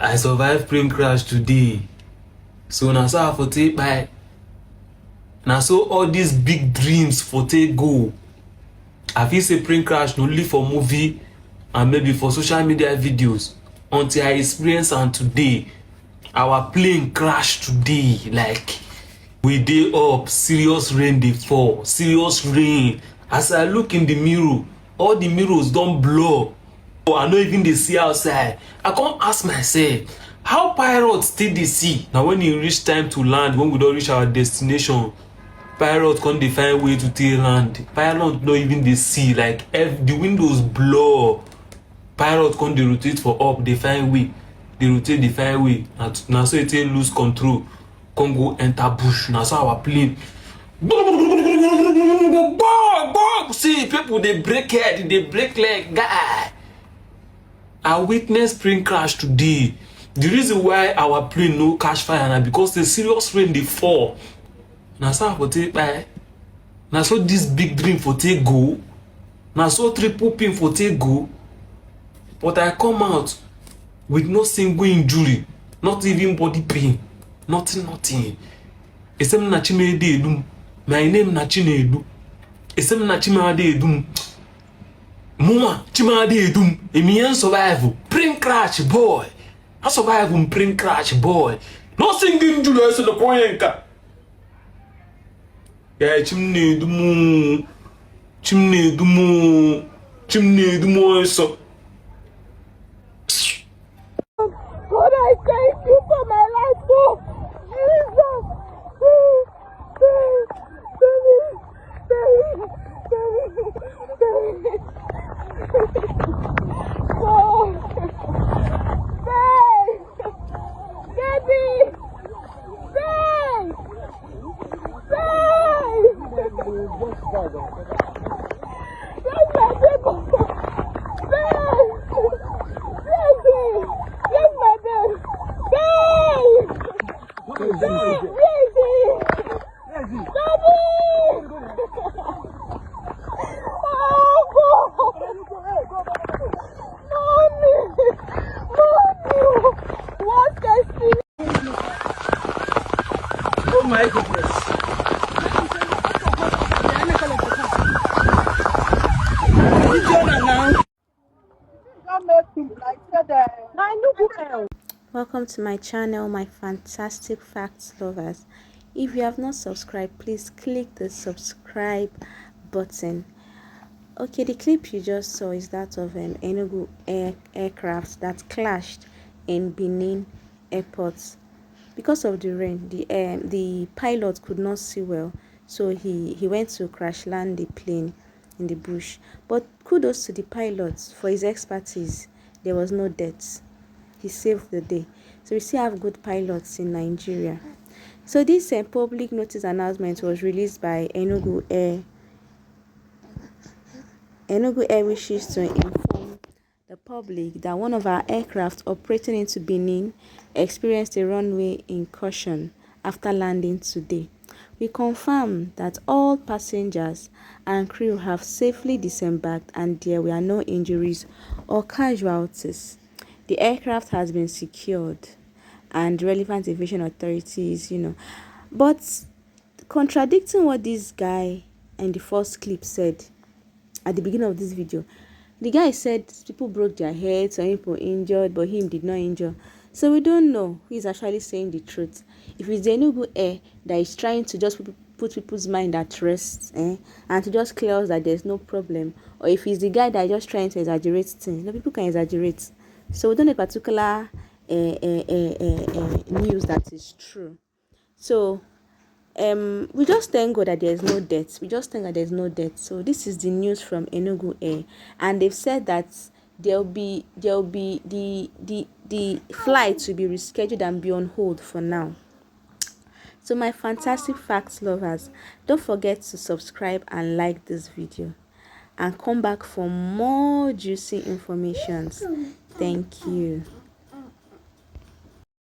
I survived plane crash today. So now so I for take by. Now so all these big dreams for take go. I feel say plane crash not only for movie and maybe for social media videos. Until I experience and today, our plane crashed today. Like we dey up, serious rain dey fall, serious rain. As I look in the mirror, all the mirrors don blur. I no even dey see outside. I come ask myself, how pilots still dey see? Na when e reach time to land, when we don reach our destination, pilots come dey find way to take land. Pilots no even dey see, like the windows blur. Pilots come dey rotate for up, dey find way. Dey rotate, dey find way. Na so e take lose control, come go enter bush. Na so our plane. See, people dey break head, dey break leg, guy. I witnessed plane crash today. The reason why our plane no catch fire na because the serious rain dey fall. Na so I for take by. Na so this big dream for take go. Na so triple pin for take go. But I come out with no single injury, not even body pain, nothing. Except na Chimede Edum. My name na Chinedu. Except na Chimede Edum. Mama, Chimade Edum. Emi survive. Plane crash, boy. I survive on plane crash, boy. No single injury, I said the point. Yeah, Chimney Dumu. So. God, I thank you for my life, oh Jesus. Oh my goodness. Welcome to my channel, my fantastic facts lovers. If you have not subscribed, please click the subscribe button. Okay, the clip you just saw is that of an Enugu aircraft that clashed in Benin airport. Because of the rain, the pilot could not see well, so he went to crash land the plane in the bush. But kudos to the pilot for his expertise. There was no death. He saved the day. So we still have good pilots in Nigeria. So this public notice announcement was released by Enugu Air. Enugu Air wishes to inform the public that one of our aircraft operating into Benin experienced a runway incursion after landing today. We confirm that all passengers and crew have safely disembarked and there were no injuries or casualties. The aircraft has been secured and relevant aviation authorities, But contradicting what this guy in the first clip said at the beginning of this video, the guy said people broke their heads, some people injured, but him did not injure. So we don't know who is actually saying the truth. If it's the Enugu Air that is trying to just put people's mind at rest, and to just clear us that there's no problem, or if it's the guy that is just trying to exaggerate things. People can exaggerate. So we don't know a particular news that is true. So we just thank God that there's no death. We just thank that there's no death. So this is the news from Enugu Air, and they've said that there'll be the flight will be rescheduled and be on hold for now. So my fantastic facts lovers, don't forget to subscribe and like this video, and come back for more juicy informations. Thank you.